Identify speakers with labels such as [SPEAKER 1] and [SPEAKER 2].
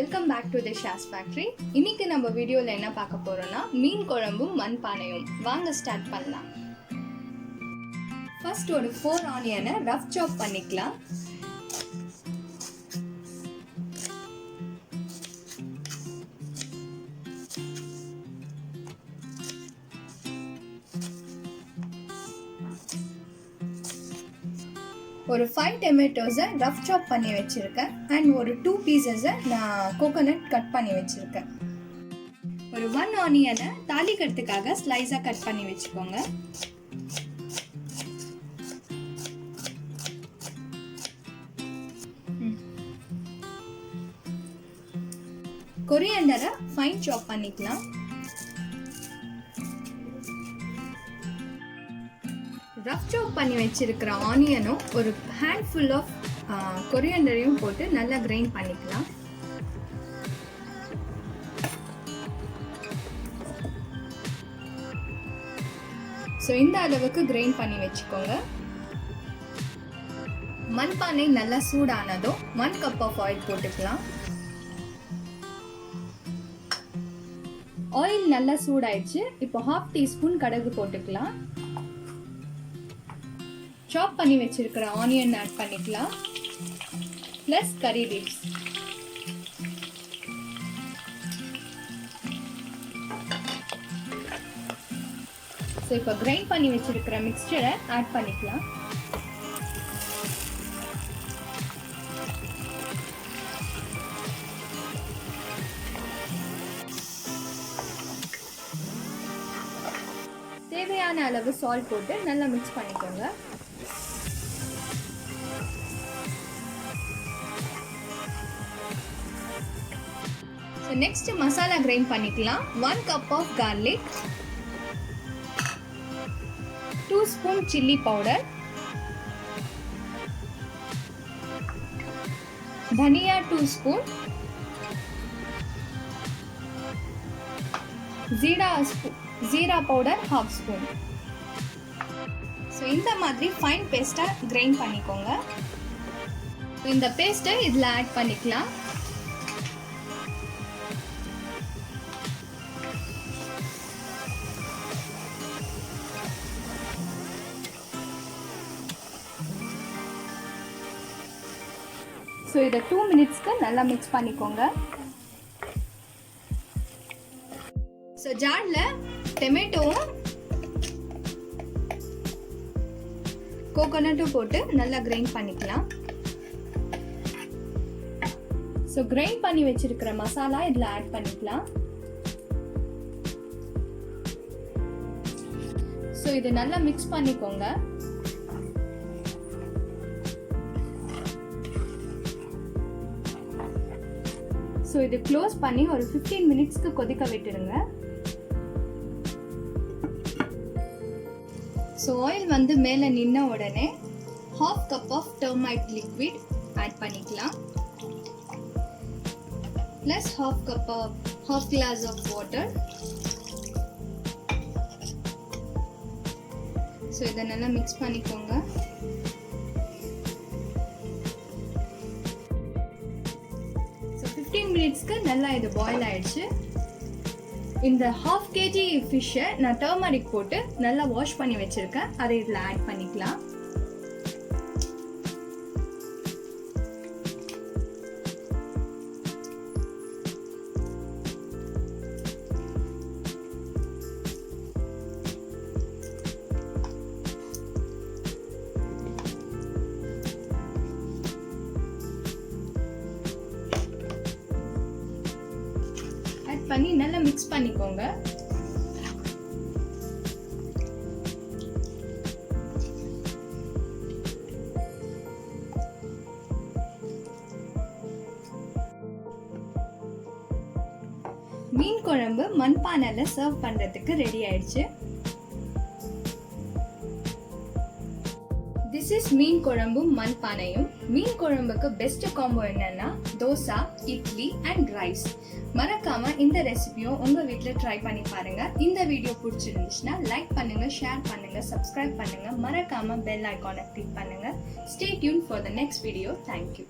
[SPEAKER 1] Welcome back to the Shaz Factory. இன்னைக்கு நம்ம வீடியோல என்ன பார்க்க போறோம்னா மீன்குழம்பும் மண்பானையும். வாங்க ஸ்டார்ட் பண்ணலாம். ஃபர்ஸ்ட் ஒரு 4 ஆனியனை ரஃப் சாப் பண்ணிக்கலாம். ஒரு 5 tomatoes ரஃப் சாப் பண்ணி வச்சிருக்கேன் and ஒரு 2 pieces நான் கோகனட் கட் பண்ணி வச்சிருக்கேன். ஒரு 1 ஆனியனை தாளிக்கிறதுக்காக ஸ்லைஸா கட் பண்ணி வச்சுக்கோங்க. கொரியாண்டரை ஃபைன் சாப் பண்ணிக்கலாம். ரஃப் சாப் பண்ணி வச்சிருக்கிற ஆனியனும் ஒரு ஹேண்ட்ஃபுல் ஆஃப் கொரியாண்டரையும் போட்டு நல்லா கிரைண்ட் பண்ணிக்கலாம். ஸோ இந்த அளவுக்கு கிரைண்ட் பண்ணி வச்சுக்கோங்க. மண்பானை நல்லா சூடானதும் 1 cup ஆஃப் ஆயில் போட்டுக்கலாம். ஆயில் நல்லா சூடாயிடுச்சு. இப்போ 1/2 teaspoon கடுகு போட்டுக்கலாம். சாப் பண்ணி வச்சிருக்கிற ஆனியன் ஆட் பண்ணிக்கலாம் பிளஸ் கரி லீவ்ஸ். ஸோ இப்போ கிரைண்ட் பண்ணி வச்சிருக்கிற மிக்ஸ்சரை ஆட் பண்ணிக்கலாம். தேவையான அளவு சால்ட் போட்டு நல்லா மிக்ஸ் பண்ணிக்கோங்க. So next masala grind பண்ணிக்கலாம். 1 cup of garlic, 2 spoon chilli powder, dhaniya 2 spoon, jeera powder 1/2 spoon. So இந்த மாதிரி fine paste grind பண்ணிக்கோங்க. இந்த paste இதல ஆட் பண்ணிக்கலாம். ஸோ இதை 2 minutesக்கு நல்லா மிக்ஸ் பண்ணிக்கோங்க. ஸோ ஜாரில் டொமேட்டோவும் கோகோனட்டும் போட்டு நல்லா கிரைண்ட் பண்ணிக்கலாம். ஸோ கிரைண்ட் பண்ணி வச்சிருக்கிற மசாலா இதில் ஆட் பண்ணிக்கலாம். ஸோ இது நல்லா மிக்ஸ் பண்ணிக்கோங்க. ஸோ இது க்ளோஸ் பண்ணி ஒரு 15 minutesக்கு கொதிக்க விட்டுடுங்க. ஸோ ஆயில் வந்து மேலே நின்ன உடனே 1/2 cup of turmeric liquid add பண்ணிக்கலாம். Plus 1/2 glass of water. So இதை நல்லா மிக்ஸ் பண்ணிக்கோங்க. மினிட்ஸ்க்கு நல்லா இது பாயில் ஆயிடுச்சு. இந்த 1/2 kg ஃபிஷ்ஷை நான் டர்மரிக் போட்டு நல்லா வாஷ் பண்ணி வச்சிருக்கேன். அதை இதில் ஆட் பண்ணிக்கலாம். பண்ணி நல்லா மிக்ஸ் பண்ணிக்கோங்க. மீன் குழம்பு மண்பானையில சர்வ் பண்றதுக்கு ரெடி ஆயிடுச்சு. This is மீன்குழம்பும் மண்பானையும். மீன் குழம்புக்கு பெஸ்ட் காம்போ என்னன்னா தோசை, இட்லி அண்ட் ரைஸ். மறக்காம இந்த ரெசிபியும் உங்க வீட்ல ட்ரை பண்ணி பாருங்க. இந்த வீடியோ பிடிச்சிருந்துச்சுன்னா லைக் பண்ணுங்க, ஷேர் பண்ணுங்க, சப்ஸ்கிரைப் பண்ணுங்க. மறக்காம பெல் ஐகானை கிளிக் பண்ணுங்க. Stay tuned for the next video. Thank you.